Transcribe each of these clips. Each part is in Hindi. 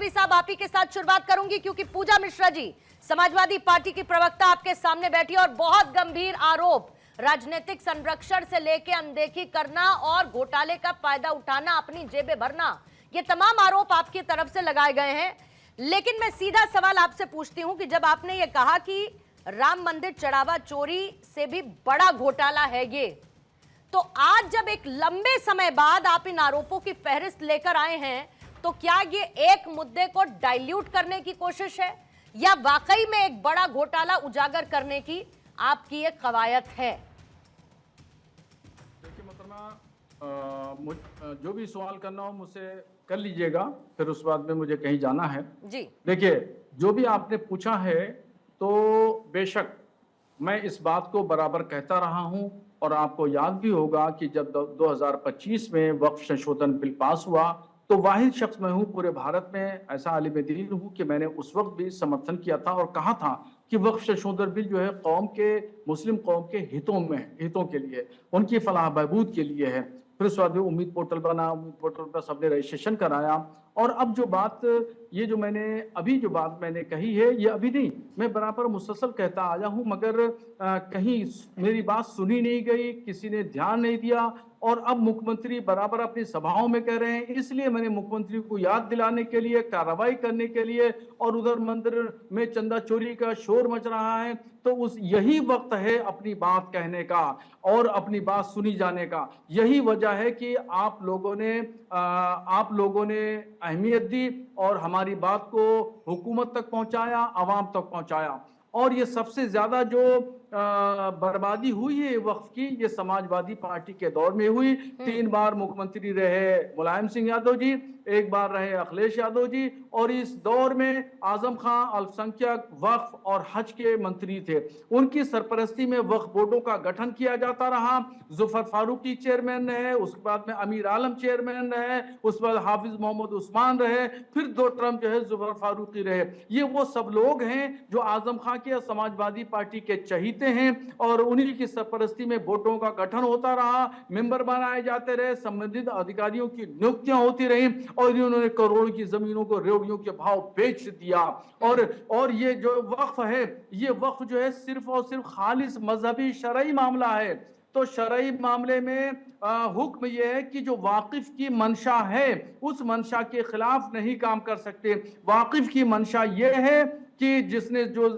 बरेलवी साहब, आप ही के साथ शुरुआत करूंगी क्योंकि पूजा मिश्रा जी समाजवादी पार्टी की प्रवक्ता आपके सामने बैठी और बहुत गंभीर आरोप, राजनीतिक संरक्षण से लेकर अनदेखी करना और घोटाले का फायदा उठाना, अपनी जेबें भरना, ये तमाम आरोप आपकी तरफ से लगाए गए हैं। लेकिन मैं सीधा सवाल आपसे पूछती हूं कि जब आपने ये कहा कि राम मंदिर चढ़ावा चोरी से भी बड़ा घोटाला है ये, तो आज जब एक लंबे समय बाद आप इन आरोपों की फहरिस्त लेकर आए हैं, तो क्या ये एक मुद्दे को डाइल्यूट करने की कोशिश है या वाकई में एक बड़ा घोटाला उजागर करने की आपकी एक कवायद है? देखिए मोहतरमा, जो भी सवाल करना हो मुझसे कर लीजिएगा, फिर उस बाद में मुझे कहीं जाना है जी। देखिए, जो भी आपने पूछा है तो बेशक मैं इस बात को बराबर कहता रहा हूं और आपको याद भी होगा कि जब 2025 में वक्फ संशोधन बिल पास हुआ तो वाहिद शख्स मैं हूं पूरे भारत में, ऐसा आलिम दीन हूं कि मैंने उस वक्त भी समर्थन किया था और कहा था कि वक्फ संशोधन बिल जो है कौम के, मुस्लिम कौम के हितों के लिए, उनकी फलाह बहबूद के लिए है। फिर उस बाद में उम्मीद पोर्टल बना, उम्मीद पोर्टल पर सबने रजिस्ट्रेशन कराया और अब जो बात, ये जो मैंने अभी जो बात मैंने कही है, ये अभी नहीं, मैं बराबर मुसलसल कहता आया हूं, मगर कहीं मेरी बात सुनी नहीं गई, किसी ने ध्यान नहीं दिया और अब मुख्यमंत्री बराबर अपनी सभाओं में कह रहे हैं। इसलिए मैंने मुख्यमंत्री को याद दिलाने के लिए, कार्रवाई करने के लिए, और उधर मंदिर में चंदा चोरी का शोर मच रहा है, तो उस यही वक्त है अपनी बात कहने का और अपनी बात सुनी जाने का। यही वजह है कि आप लोगों ने अहमियत दी और हमारी बात को हुकूमत तक पहुंचाया, आवाम तक पहुंचाया। और ये सबसे ज्यादा जो बर्बादी हुई है वक्फ की, ये समाजवादी पार्टी के दौर में हुई। 3 बार मुख्यमंत्री रहे मुलायम सिंह यादव जी, 1 बार रहे अखिलेश यादव जी, और इस दौर में आजम खां अल्पसंख्यक, वक्फ और हज के मंत्री थे। उनकी सरपरस्ती में वक्फ बोर्डों का गठन किया जाता रहा। जुफर फारूकी चेयरमैन रहे, उसके बाद में अमीर आलम चेयरमैन रहे, उस बाद हाफिज मोहम्मद उस्मान रहे, फिर 2 टर्म जो है जुफर फारूकी रहे। ये वो सब लोग हैं जो आजम खां के समाजवादी पार्टी के चहीते हैं और उन्हीं की सरपरस्ती में बोर्डों का गठन होता रहा, मेंबर बनाए जाते रहे, संबंधित अधिकारियों की नियुक्तियां होती रही और इन्होंने करोड़ों की जमीनों को रेवड़ियों के भाव बेच दिया। और ये जो वक्फ है, ये वक्फ जो है सिर्फ और सिर्फ खालिस मजहबी शरई मामला है। तो शरई मामले में हुक्म यह है कि जो वाकिफ की मंशा है उस मंशा के खिलाफ नहीं काम कर सकते। वाकिफ की मंशा यह है कि जिसने जो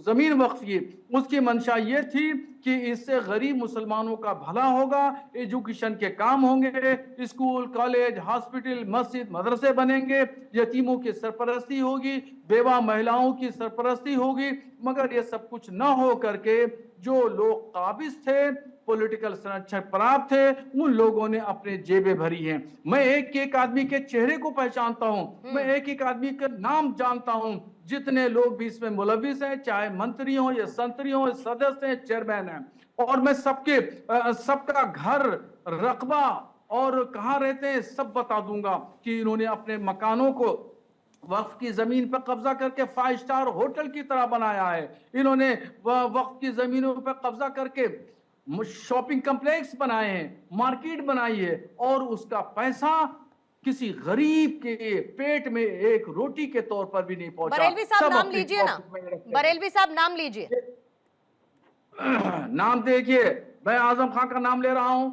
जमीन वक्फ की, उसकी मंशा ये थी कि इससे गरीब मुसलमानों का भला होगा, एजुकेशन के काम होंगे, स्कूल, कॉलेज, हॉस्पिटल, मस्जिद, मदरसे बनेंगे, यतीमों की सरपरस्ती होगी, बेवा महिलाओं की सरपरस्ती होगी। मगर ये सब कुछ न हो करके जो लोग काबिज थे, पॉलिटिकल संरक्षण प्राप्त थे, उन लोगों ने अपने जेबें भरी हैं। मैं एक एक आदमी के चेहरे को पहचानता हूं, मैं एक एक आदमी का नाम जानता हूं। जितने लोग भी इसमें मुलविस हैं, चाहे मंत्री हो या संतरी हो, सदस्य हैं, चेयरमैन हैं, और मैं सबका घर, रकबा और कहां रहते हैं सब बता दूंगा कि इन्होंने अपने मकानों को वक्फ की जमीन पर कब्जा करके 5 स्टार होटल की तरह बनाया है। इन्होंने वक्फ की जमीनों पर कब्जा करके शॉपिंग कॉम्प्लेक्स बनाए हैं, मार्केट बनाई है, और उसका पैसा किसी गरीब के पेट में एक रोटी के तौर पर भी नहीं पहुंचा। बरेलवी साहब नाम लीजिए ना, बरेलवी साहब नाम लीजिए। नाम देखिए, मैं आजम खां का नाम ले रहा हूं।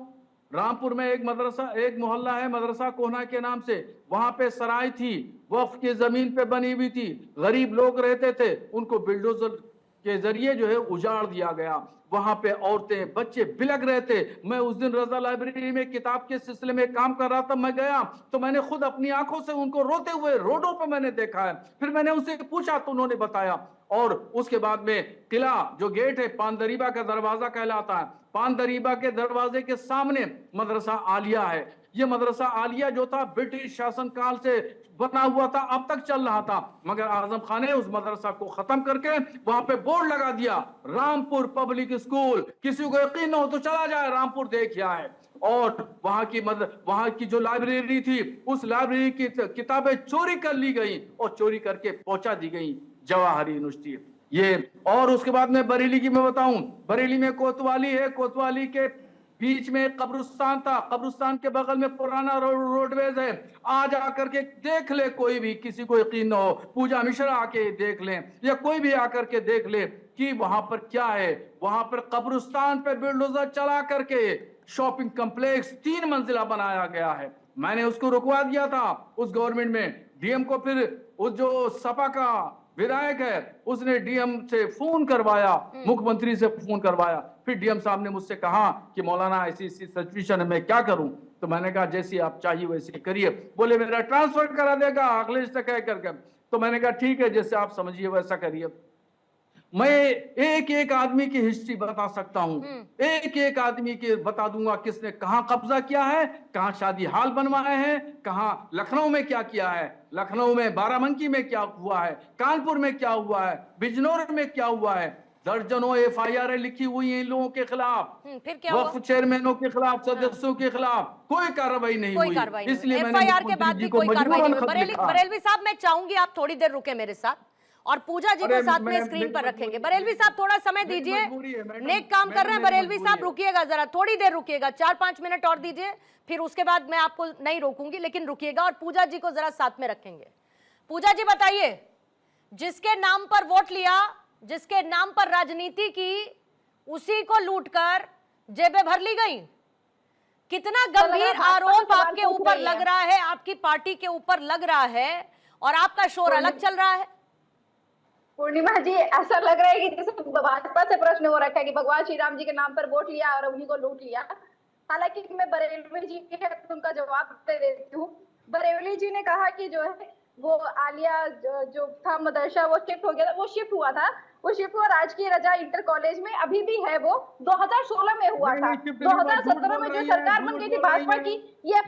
रामपुर में एक मदरसा, एक मोहल्ला है मदरसा कोहना के नाम से, वहां पे सराय थी, वक्फ की जमीन पे बनी हुई थी, गरीब लोग रहते थे, उनको बिल्डोजर के जरिए जो है उजाड़ दिया गया। वहां पे औरतें, बच्चे बिलख रहे थे। मैं उस दिन रजा लाइब्रेरी में किताब के सिलसिले में काम कर रहा था, मैं गया तो मैंने खुद अपनी आंखों से उनको रोते हुए रोडों पर मैंने देखा है। फिर मैंने उनसे पूछा तो उन्होंने बताया। और उसके बाद में किला जो गेट है, पानदरीबा का दरवाजा कहलाता है, पानदरीबा के दरवाजे के सामने मदरसा आलिया है। ये मदरसा आलिया जो था ब्रिटिश शासन काल से बना हुआ था, अब तक चल रहा था, मगर आजम खान ने उस मदरसा को खत्म करके वहां पे बोर्ड लगा दिया, रामपुर पब्लिक स्कूल। किसी को यकीन न हो तो चला जाए, रामपुर देख आए। और वहां की जो लाइब्रेरी थी, उस लाइब्रेरी की किताबें चोरी कर ली गई और चोरी करके पहुंचा दी गई जवाहर यूनिवर्सिटी। ये और उसके बाद में बरेली की मैं बताऊं, बरेली में कोतवाली है, कोतवाली के बीच में एक कब्रिस्तान था, कब्रिस्तान के बगल में पुराना रोडवेज है। आज आकर के देख ले, कोई भी, किसी को यकीन न हो, पूजा मिश्रा आके देख लें या कोई भी आकर के देख ले कि वहां पर क्या है। वहां पर कब्रिस्तान पे बुलडोजर चला करके शॉपिंग कॉम्प्लेक्स 3 मंजिला बनाया गया है। मैंने उसको रुकवा दिया था उस गवर्नमेंट में, डीएम को। फिर उस जो सपा का विधायक है उसने डीएम से फोन करवाया, मुख्यमंत्री से फोन करवाया। फिर डीएम साहब ने मुझसे कहा कि मौलाना ऐसी सिचुएशन है, मैं क्या करूं? तो मैंने कहा जैसी आप चाहिए वैसे करिए। बोले मेरा ट्रांसफर करा देगा अगले से कह करके। तो मैंने कहा ठीक है, जैसे आप समझिए वैसा करिए। मैं एक एक आदमी की हिस्ट्री बता सकता हूं, एक एक आदमी की बता दूंगा किसने कहां कब्जा किया है, कहां शादी हाल बनवाए हैं, कहां लखनऊ में क्या किया है, लखनऊ में बाराबंकी में क्या हुआ है, कानपुर में क्या हुआ है, बिजनौर में क्या हुआ है। दर्जनों एफआईआर लिखी हुई है इन लोगों के खिलाफ, फिर क्या वक्फ चेयरमैनों के खिलाफ, सदस्यों के खिलाफ कोई कार्रवाई नहीं हुई। इसलिए मैंने एफआईआर के बाद भी कोई कार्रवाई नहीं हुई। बरेलवी साहब, मैं चाहूंगी आप थोड़ी देर रुके मेरे साथ और पूजा जी को साथ में स्क्रीन पर रखेंगे। बरेलवी साहब थोड़ा समय दीजिए, नेक काम कर रहे हैं बरेलवी साहब, रुकिएगा जरा, थोड़ी देर रुकिएगा, 4-5 मिनट और दीजिए, फिर उसके बाद मैं आपको नहीं रोकूंगी, लेकिन रुकिएगा और पूजा जी को जरा साथ में रखेंगे। पूजा जी बताइए, जिसके नाम पर वोट लिया, जिसके नाम पर राजनीति की, उसी को लूटकर जेबें भर ली गई। कितना गंभीर आरोप आपके ऊपर लग रहा है, आपकी पार्टी के ऊपर लग रहा है, और आपका शोर अलग चल रहा है। पूर्णिमा जी, ऐसा लग रहा है कि जैसे भाजपा से प्रश्न हो रखा है कि भगवान श्री राम जी के नाम पर वोट लिया और उन्हीं को लूट लिया। हालांकि मैं बरेलवी जी के उनका जवाब दे देती हूँ। बरेलवी जी ने कहा कि जो है वो आलिया जो था मदरसा वो शिफ्ट हो गया था, वो शिफ्ट हुआ था, वो शिफ्ट हुआ राजकीय रजा इंटर कॉलेज में, अभी भी है वो, 2016 में हुआ था। 2017 में जो सरकार बन गई थी भाजपा की, ये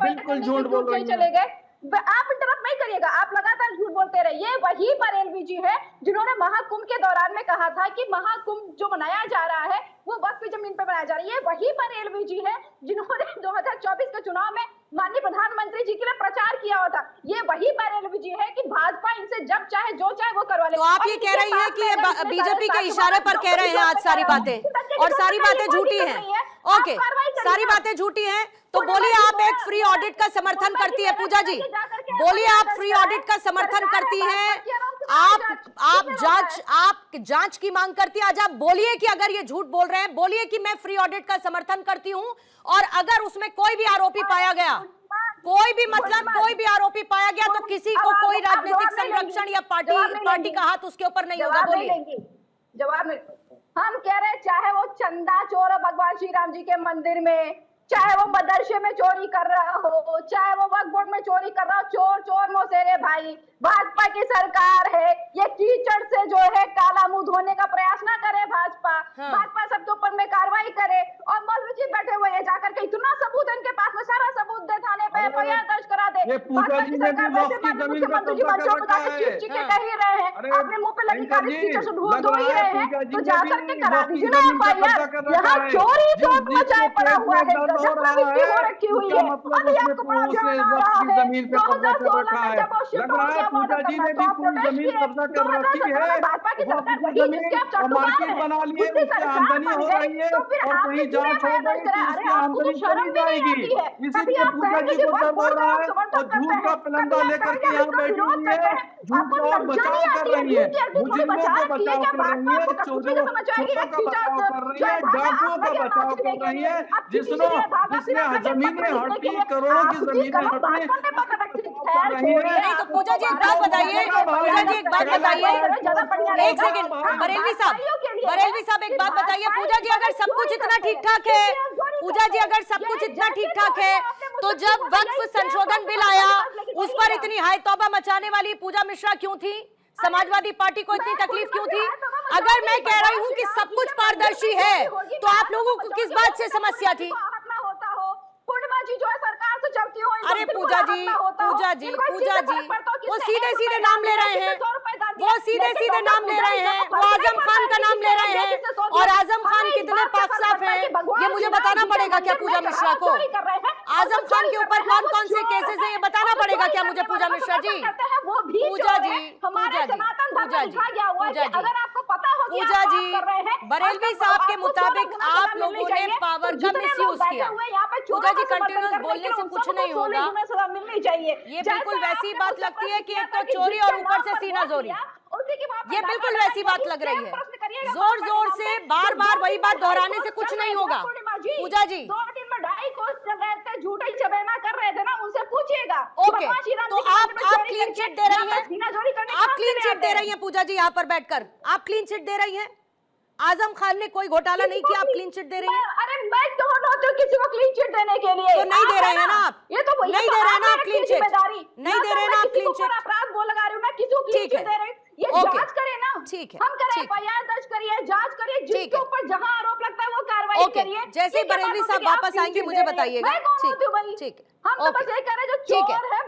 चले गए। आप इंटरप्ट नहीं करिएगा, आप लगातार झूठ बोलते रहे। ये वही बरेलवी जी है जिन्होंने महाकुंभ के दौरान में कहा था कि महाकुंभ जो मनाया जा रहा है वो वक्फ की जमीन पर बनाया जा रहा है। ये वही बरेलवी जी है जिन्होंने 2024 के चुनाव में माननीय प्रधानमंत्री जी के लिए प्रचार किया हुआ था। ये वही बरेलवी जी है कि भाजपा इनसे जब चाहे जो चाहे वो करवा ले। तो आप ये कह रही हैं कि ये बीजेपी के इशारे पर कह रहे हैं आज सारी बातें, और सारी बातें झूठी हैं। ओके, सारी बातें झूठी हैं, तो बोलिए आप एक फ्री ऑडिट का समर्थन करती है पूजा जी, बोलिए आप फ्री ऑडिट का समर्थन करती हैं, आप जांच की मांग करती है। आज आप बोलिए कि अगर ये झूठ बोल रहे हैं, बोलिए कि मैं फ्री ऑडिट का समर्थन करती हूं, और अगर उसमें कोई भी आरोपी पाया गया, कोई भी मतलब कोई भी आरोपी पाया गया, तो किसी को कोई राजनीतिक संरक्षण या पार्टी का हाथ उसके ऊपर नहीं होगा। बोलिए। जवाब में हम कह रहे हैं, चाहे वो चंदा चोर है भगवान श्री राम जी के मंदिर में, चाहे वो मदरसे में चोरी कर रहा हो, चाहे वो वक्फ बोर्ड में चोरी कर रहा हो, चोर चोर मौसेरे भाई, भाजपा की सरकार है। ये कीचड़ से जो है काला मुंह धोने का प्रयास ना करे भाजपा। भाजपा सबके ऊपर में कार्रवाई करे। और मौलवी जी बैठे हुए हैं, जाकर के इतना सबूत है इनके पास में, सारा सबूत दे, थाने पे एफआईआर दर्ज करा दे। मुख्यमंत्री जी के कह ही रहे हैं, अपने मुंह पे लगी काली कीचड़ से धो ही रहे हैं, तो जाकर के करा दीजिए ना एफआईआर। यहाँ चोरी चोर मचाए पड़ा हुआ है, हो रखी हुई है। अभी आपको बड़ा ध्यान आ रहा है, 2016 में जब वो शिफ्ट हो गया पूजा जी ने भी पूरी जमीन कब्जा कर रखी है, भाजपा की सरकार वही जिसके आप मार्केट बना लिए, उससे आमदनी हो रही है, और कहीं जांच हो गई कि उसकी आमदनी चली जाएगी। इसीलिए पूजा जी को डर हो रहा है, और झूठ का पलंदा लेकर के यहाँ बैठी हुई है, झूठ और बचाव कर रही है, मुजरिमों को बचाव कर रही है, चोरों का बचाव कर रही है, डाकुओं का बचाव कर रही है, जिसने जमीनें हड़पी, करोड़ों की जमीनें हड़पी। नहीं तो पूजा जी एक बात बताइए, पूजा जी एक बात बताइए, एक सेकंड, बरेलवी साहब एक बात बताइए। पूजा जी अगर सब कुछ इतना ठीक ठाक है, पूजा जी अगर सब कुछ इतना ठीक ठाक है, तो जब वक्फ संशोधन बिल आया उस पर इतनी हाय तौबा मचाने वाली पूजा मिश्रा क्यों थी? समाजवादी पार्टी को इतनी तकलीफ क्यों थी? अगर मैं कह रही हूँ कि सब कुछ पारदर्शी है, तो आप लोगों को किस बात से समस्या थी? पूर्णिमा जी जो है सरकार से चलती हो। अरे पूजा जी वो सीधे सीधे नाम ले रहे हैं, वो सीधे सीधे नाम ले रहे हैं, वो आजम खान का नाम ले रहे हैं, और आजम खान कितने पाक साफ हैं ये मुझे बताना पड़ेगा क्या पूजा मिश्रा को? आजम खान के ऊपर कौन कौन से केसेस है ये बताना पड़ेगा क्या मुझे पूजा मिश्रा जी? पूजा जी पूजा जी, बरेलवी साहब के मुताबिक आप लोगों ने पावर का मिसयूज किया। पूजा जी, कंटिन्यूअस बोलने से कुछ नहीं होगा। मिलनी चाहिए। ये बिल्कुल वैसी बात लगती है कि एक तो चोरी और ऊपर से सीना जोरी। ये बिल्कुल वैसी बात लग रही है। जोर जोर से बार बार वही बात दोहराने से कुछ नहीं होगा। पूजा जी, 2 दिन में 2.5 कोस चल रहे थे, झूठे चबेना कर रहे थे ना, उनसे पूछिएगा। ओके, तो आप क्लीन चिट दे रही हैं, आप क्लीन चिट दे रही हैं पूजा जी, यहाँ पर बैठकर आप क्लीन चिट दे रही हैं। आजम खान ने कोई घोटाला नहीं किया, आप क्लीन चिट दे रही हैं। अरे मैं कौन होती हूँ किसी को क्लीन चिट देने के लिए? तो नहीं दे रहे हैं ना आप, ये तो नहीं दे रहे हैं ना आप क्लीन चिट, नहीं दे रहे हैं ना आप क्लीन चिट। अपराध बोल लगा रही हूँ मैं, किसी को क्लीन चिट दे रही हूँ? ये जांच करें ना, ठीक है, हम करें, ठीक है। एफआईआर दर्ज करिए, जांच करिए, जिसके ऊपर जहां आरोप लगता है वो कार्रवाई ओके, करिए। जैसे ही बरेलवी साहब वापस आएंगे मुझे बताइएगा। मैं कौन ठीक होती हूँ भाई? ठीक है, हम तो ओके, बस यही कह रहे हैं जो ठीक है। चोर है